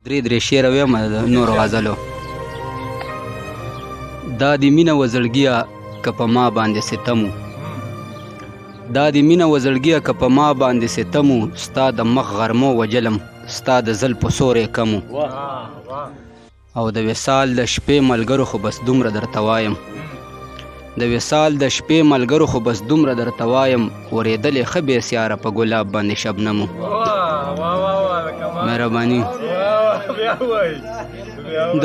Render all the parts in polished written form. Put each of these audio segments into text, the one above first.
درې شعر ویم د نورو غزلو. دا د مینه وزړګیه که په ما باندې ستم و، دا د مینه وزړګیه که په ما باندې ستم و، ستا د مخ غرمو وجلم ستا د زلفو سوری کم و، او د وصال د شپې ملګرو خو بس دومره درته وایم، د وصال د شپې ملګرو خو بس دومره درته وایم، ورېدلې ښه بېسیاره په ګلاب باندې شبنم و. مهرباني. د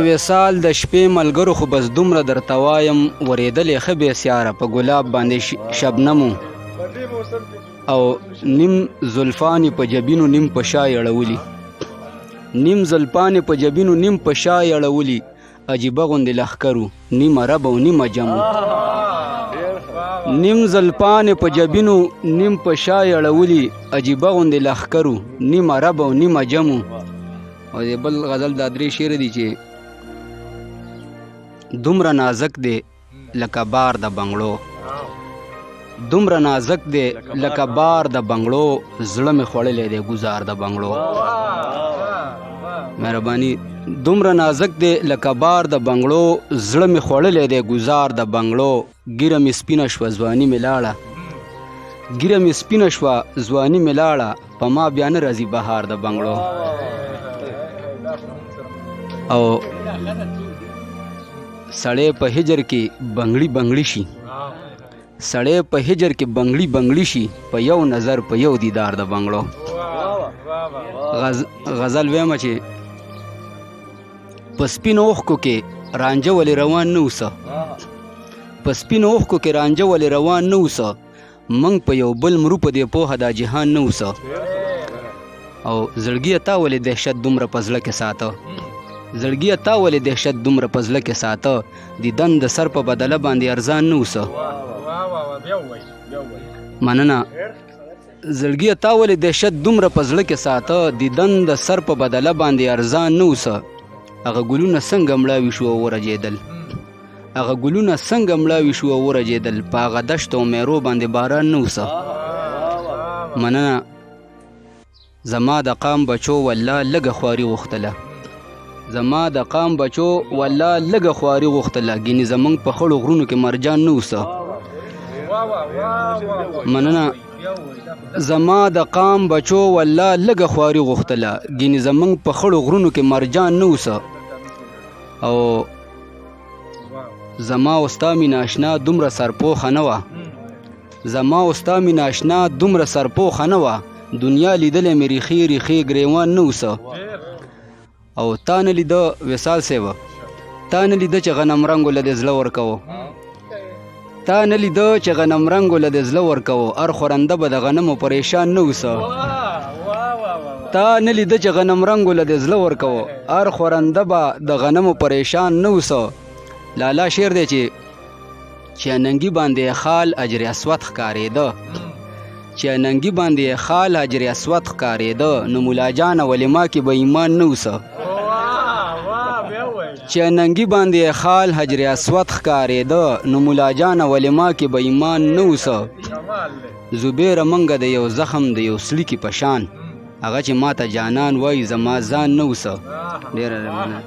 وصال د شپې ملګرو خو بس دومره درته وایم، ورېدلې ښه بېسیاره په ګلاب باندې شبنم و، او نیم زلفانې په جبینو نیم په شا اړولي، نیم زلفانې په جبینو نیم په شا اړولي، عجیبه غوندې لښکرو نیمه رب او نیمه جم و، نیم زلفانې په جبینو نیم په شا اړولي، عجیبه غوندې لښکرو نیمه رب او نیمه جم و. او د بل غزل دا درې شعر دي چې دومره نازک دی لکه بار د بنګړو، دومره نازک دی لکه بار د بنګړو، زړه مې خوړلی دی ګزار د بنګړو. مهرباني. دومره نازک دی لکه بار د بنګړو، زړه مې خوړلی دی ګزار د بنګړو، ګیره مې سپینه شوه ځواني مې لاړه، ګیره مې سپینه شوه ځواني مې لاړه، په ما بیا نه راځي بهار د بنګړو. او سړی په هجر کې بنګړي بنګړي شي، سړی په هجر کې بنګړي بنګړي شي، په یو نظر په یو دیدار د بنګړو. غزل ویمه چې په سپینو اوښکو کې رانجه ولې روان نه اوسه، په سپینو اوښکو کې رانجه ولې روان نه اوسه، موږ په یو بل مرو په دې پوهه دا جهان نه اوسه، او زړګیه تا ولې دهشت دومره په زړه کې ساته، زړګیه تا ولې دهشت دومره په زړه کې ساته، دیدن د سر په بدله باندې ارزان نه اوسه. مننه. زړګیه تا ولې دهشت دومره په زړه کې ساته، دیدن د سر په بدله باندې ارزان نه اوسه، هغه ګلونه څنګه مړاوي شو او ورژېدل، هغه ګلونه څنګه مړاوي شو او ورژېدل، په هغه دشت او میرو باندې باران نه اوسه. مننه. زما د قام بچو والله لږه خواري غوښتله، زما د قام بچو والله لږه خواري غوښتله، ګینې زمونږ په خړو غرونو کې مرجان نه اوسه. مننه. زما د قام بچو والله لږه خواري غوښتله، ګینې زمونږ په خړو غرونو کې مرجان نه اوسه، او زما او ستا مینه اشنا دومره سرپوښه نه وه، زما او ستا مینه اشنا دومره سرپوښه نه وه، دنیا لیدلی مې ریښې ریښې ګریوان نه اوسه. او تا نه لیده وصال صیب، تا نه لیده چې غنم رنګو له دې زړه ورکوو، تا نه لیده چې غنم رنګو له دې زړه ورکوو، هر خورنده به د غنمو پریشان نه اوسه، تا نه لیده چې غنم رنګو له دې زړه ورکوو، هر خورنده به د غنمو پریشان نه اوسه. لالا شعر دی چې اننګي باندې خال اجر اسود ښکارېده، چې اننګي باندې خال اجر اسود ښکارېده، نو مولا جانه ولې ما کې به ایمان نه اوسه، چې اننګي باندې خال حجر اسود ښکارېده، نو مولا جانه ولې ما کې به ایمان نه اوسه. زبیره منګه د یو زخم د یو سلیکي په شان، هغه چې ما ته جانان وایي زما ځان نه اوسه. ډېره مننه.